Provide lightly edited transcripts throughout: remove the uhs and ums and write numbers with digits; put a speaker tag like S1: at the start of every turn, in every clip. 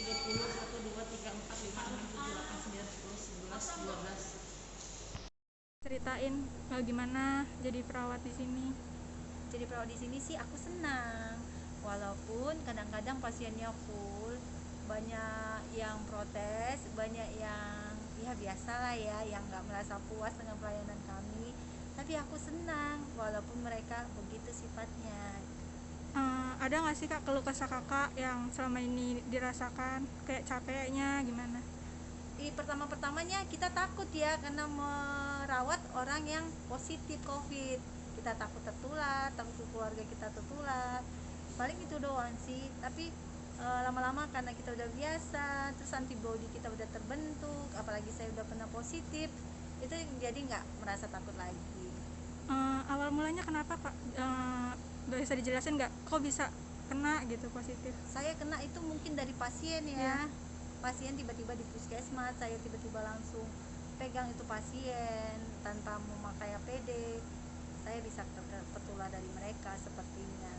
S1: 30 1 2 3 4 5 6 7 8 9 10 11 12.
S2: Ceritain gimana jadi perawat di sini.
S3: Jadi perawat di sini sih aku senang, walaupun kadang-kadang pasiennya full, banyak yang protes, banyak yang ya biasalah ya, yang nggak merasa puas dengan pelayanan kami. Tapi aku senang walaupun mereka begitu sifatnya.
S2: Ada nggak sih kak keluh kesah kakak yang selama ini dirasakan, kayak capeknya gimana?
S3: Pertama-pertamanya kita takut ya, karena merawat orang yang positif COVID. Kita takut tertular, takut keluarga kita tertular. Paling itu doang sih. Tapi lama-lama karena kita udah biasa, terus antibody kita udah terbentuk, apalagi saya udah pernah positif, itu jadi nggak merasa takut lagi.
S2: Awal mulanya kenapa kak? Bisa dijelasin nggak? Kok bisa kena gitu positif?
S3: Saya kena itu mungkin dari pasien ya. Pasien tiba-tiba di puskesmas, saya tiba-tiba langsung pegang itu pasien tanpa memakai APD. Saya bisa tertular dari mereka sepertinya.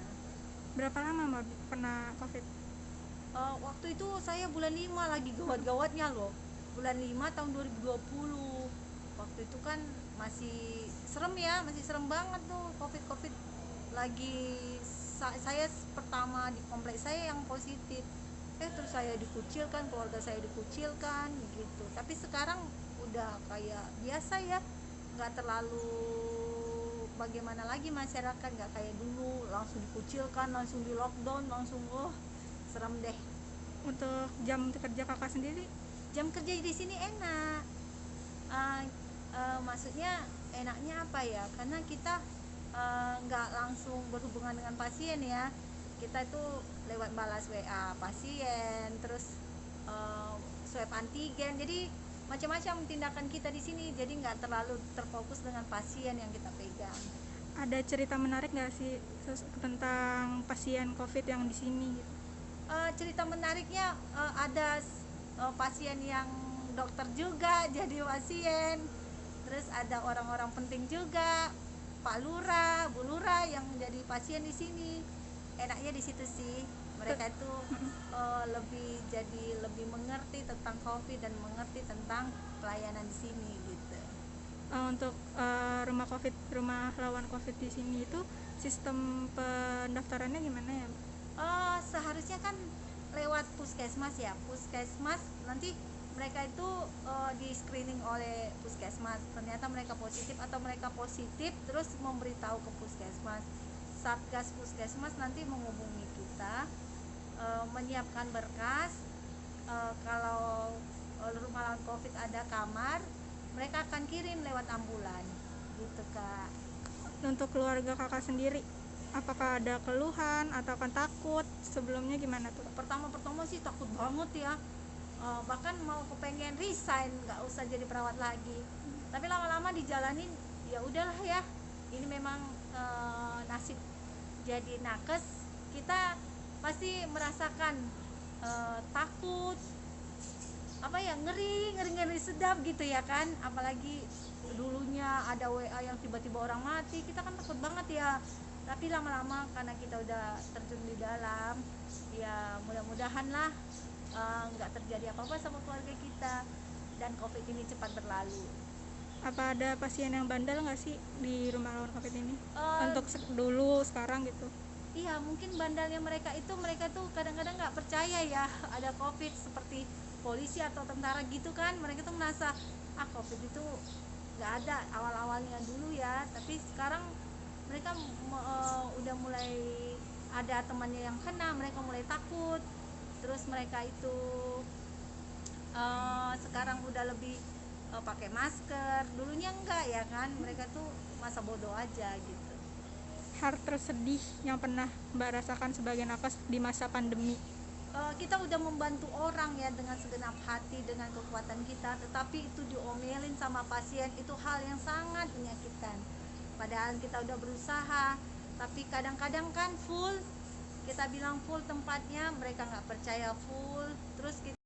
S2: Berapa lama mbak pernah covid?
S3: Waktu itu saya bulan 5 lagi gawat-gawatnya loh. Bulan 5 tahun 2020. Waktu itu kan masih serem ya, masih serem banget tuh covid lagi. Saya pertama di kompleks saya yang positif, terus saya dikucilkan, keluarga saya dikucilkan gitu. Tapi sekarang udah kayak biasa ya, nggak terlalu bagaimana lagi, masyarakat nggak kayak dulu langsung dikucilkan, langsung di lockdown, langsung serem deh.
S2: Untuk jam kerja kakak sendiri?
S3: Jam kerja di sini enak. Maksudnya enaknya apa ya, karena kita nggak langsung berhubungan dengan pasien ya. Kita itu lewat balas WA pasien, terus swab antigen, jadi macam-macam tindakan kita di sini, jadi nggak terlalu terfokus dengan pasien yang kita pegang.
S2: Ada cerita menarik nggak sih tentang pasien covid yang di sini gitu?
S3: Cerita menariknya ada pasien yang dokter juga jadi pasien, terus ada orang-orang penting juga, Pak Lurah, Bu Lurah yang menjadi pasien di sini. Enaknya di situ sih, mereka itu lebih mengerti tentang COVID dan mengerti tentang pelayanan di sini gitu.
S2: Untuk rumah lawan covid di sini itu sistem pendaftarannya gimana ya?
S3: Seharusnya kan lewat puskesmas ya, puskesmas nanti mereka itu di screening oleh puskesmas, ternyata mereka positif atau mereka positif, terus memberitahu ke puskesmas. Satgas puskesmas nanti menghubungi kita, menyiapkan berkas. Kalau rumah lawan covid ada kamar, mereka akan kirim lewat ambulan gitu kak.
S2: Untuk keluarga kakak sendiri, apakah ada keluhan atau kan takut sebelumnya, gimana tuh?
S3: Pertama sih takut banget ya, bahkan mau kepengen resign, nggak usah jadi perawat lagi. Tapi lama-lama dijalanin, ya udahlah ya, ini memang nasib jadi nakes. Kita pasti merasakan takut, apa ya, ngeri sedap gitu ya kan, apalagi dulunya ada WA yang tiba-tiba orang mati, kita kan takut banget ya. Tapi lama-lama karena kita udah terjun di dalam, ya mudah-mudahan lah nggak terjadi apa-apa sama keluarga kita dan COVID ini cepat berlalu.
S2: Apa ada pasien yang bandel nggak sih di rumah lawan covid ini? Untuk dulu sekarang gitu?
S3: Iya, mungkin bandalnya mereka tuh kadang-kadang nggak percaya ya ada COVID, seperti polisi atau tentara gitu kan. Mereka tuh merasa COVID itu nggak ada awal-awalnya dulu ya, tapi sekarang mereka udah mulai ada temannya yang kena, mereka mulai takut. Terus mereka itu sekarang udah lebih pakai masker, dulunya enggak ya kan, mereka tuh masa bodoh aja gitu.
S2: Hal tersedih yang pernah mbak rasakan sebagai nakes di masa pandemi?
S3: Kita udah membantu orang ya dengan segenap hati, dengan kekuatan kita, tetapi itu diomelin sama pasien, itu hal yang sangat menyakitkan. Padahal kita udah berusaha, tapi kadang-kadang kan full, kita bilang full tempatnya, mereka nggak percaya full, terus kita